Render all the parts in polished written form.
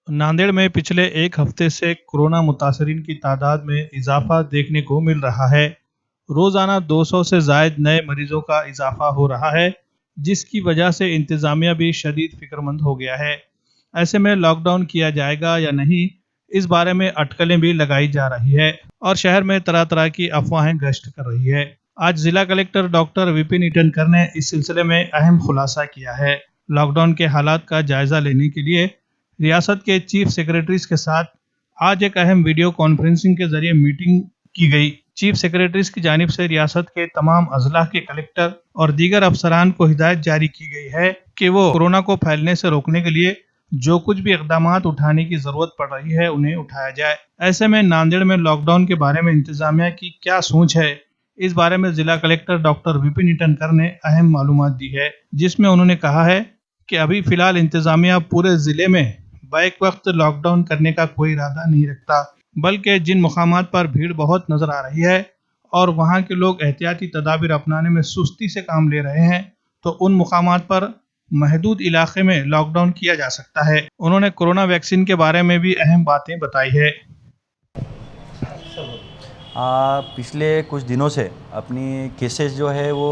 नांदेड़ में पिछले एक हफ्ते से कोरोना मुतासरीन की तादाद में इजाफा देखने को मिल रहा है। रोजाना 200 से जायद नए मरीजों का इजाफा हो रहा है, जिसकी वजह से इंतजामिया भी शदीद फिक्रमंद हो गया है। ऐसे में लॉकडाउन किया जाएगा या नहीं, इस बारे में अटकलें भी लगाई जा रही है और शहर में तरह तरह की अफवाहें गश्त कर रही है। आज जिला कलेक्टर डॉक्टर विपिन ईटनकर ने इस सिलसिले में अहम खुलासा किया है। लॉकडाउन के हालात का जायजा लेने के लिए रियासत के चीफ सेक्रेटरीज के साथ आज एक अहम वीडियो कॉन्फ्रेंसिंग के जरिए मीटिंग की गई। चीफ सेक्रेटरीज की जानिब से रियासत के तमाम अजला के कलेक्टर और दीगर अफसरान को हिदायत जारी की गई है कि वो कोरोना को फैलने से रोकने के लिए जो कुछ भी इकदामात उठाने की जरूरत पड़ रही है उन्हें उठाया जाए। ऐसे में नांदेड़ में लॉकडाउन के बारे में इंतजामिया की क्या सोच है, इस बारे में जिला कलेक्टर डॉक्टर विपिन ईटनकर ने अहम मालूमात दी है, जिसमें उन्होंने कहा है कि अभी फिलहाल इंतजामिया पूरे जिले में बैक वक्त लॉकडाउन करने का कोई इरादा नहीं रखता, बल्कि जिन मुकामात पर भीड़ बहुत नजर आ रही है और वहां के लोग एहतियाती तदाबीर अपनाने में सुस्ती से काम ले रहे हैं, तो उन मुकामात पर महदूद इलाके में लॉकडाउन किया जा सकता है। उन्होंने कोरोना वैक्सीन के बारे में भी अहम बातें बताई है। पिछले कुछ दिनों से अपनी केसेस जो है वो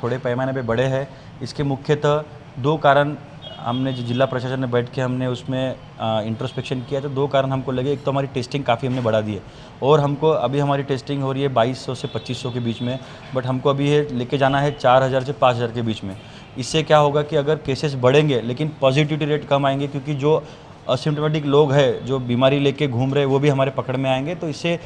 थोड़े पैमाने पे बढ़े हैं। इसके मुख्यतः दो कारण हमने जो जिला प्रशासन ने बैठ के हमने उसमें इंट्रोस्पेक्शन किया, तो दो कारण हमको लगे। एक तो हमारी टेस्टिंग काफ़ी हमने बढ़ा दी है और हमको अभी हमारी टेस्टिंग हो रही है 2200 से 2500 के बीच में, बट हमको अभी ये लेके जाना है 4000 से 5000 के बीच में। इससे क्या होगा कि अगर केसेस बढ़ेंगे लेकिन पॉजिटिविटी रेट कम आएंगे, क्योंकि जो असिम्टोमेटिक लोग हैं जो बीमारी लेके घूम रहे हैं वो भी हमारे पकड़ में आएंगे, तो इससे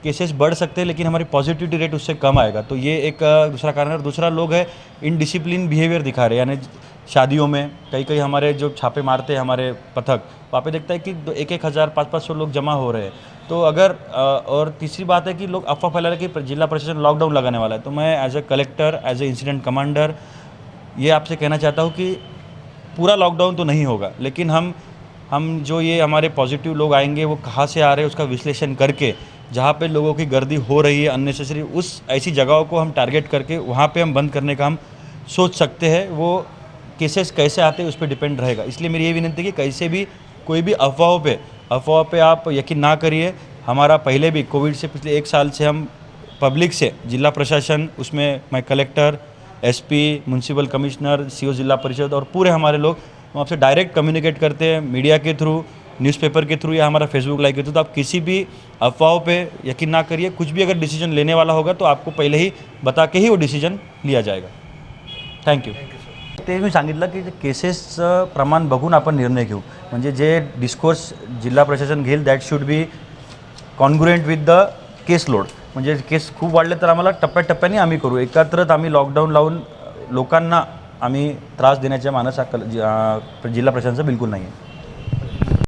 केसेस बढ़ सकते हैं लेकिन हमारी पॉजिटिविटी रेट उससे कम आएगा। तो ये एक दूसरा कारण है। और दूसरा, लोग है इनडिसिप्लिन बिहेवियर दिखा रहे हैं, यानी शादियों में कई हमारे जो छापे मारते हैं हमारे पथक, वहाँ पे देखता है कि 1-1 हज़ार 500-500 लोग जमा हो रहे हैं। तो अगर और तीसरी बात है कि लोग अफवाह फैला रहे हैं कि जिला प्रशासन लॉकडाउन लगाने वाला है। तो मैं as a collector, as a incident commander ये आपसे कहना चाहता हूँ कि पूरा लॉकडाउन तो नहीं होगा, लेकिन हम जो ये हमारे पॉजिटिव लोग आएंगे वो कहाँ से आ रहे हैं उसका विश्लेषण करके, जहाँ पे लोगों की गर्दी हो रही है अननेसेसरी, उस ऐसी जगहों को हम टारगेट करके वहाँ पे हम बंद करने का हम सोच सकते हैं। वो केसेस कैसे आते हैं उस पर डिपेंड रहेगा। इसलिए मेरी ये विनती है कि कैसे भी कोई भी अफवाहों पे आप यकीन ना करिए। हमारा पहले भी कोविड से पिछले 1 साल से हम पब्लिक से, जिला प्रशासन, उसमें मैं collector, SP, municipal commissioner, CO जिला परिषद और पूरे हमारे लोग, हम आपसे डायरेक्ट कम्युनिकेट करते हैं मीडिया के थ्रू, न्यूज़पेपर के थ्रू या हमारा फेसबुक लाइव के थ्रू। तो आप किसी भी अफवाहों पे यकीन ना करिए। कुछ भी अगर डिसीजन लेने वाला होगा तो आपको पहले ही बता के ही वो डिसीजन लिया जाएगा। थँक्यू। ते मी सांगितलं की केसेसचं प्रमाण बघून आपण निर्णय घेऊ, म्हणजे जे डिस्कोर्स जिल्हा प्रशासन घेईल that should be congruent with the case load. म्हणजे केस खूप वाढले तर आम्हाला टप्प्याटप्प्याने आम्ही करू, एकत्रच आम्ही लॉकडाऊन लावून लोकांना आम्ही त्रास देण्याच्या मानस जिल्हा प्रशासनाचा बिलकुल नाही आहे।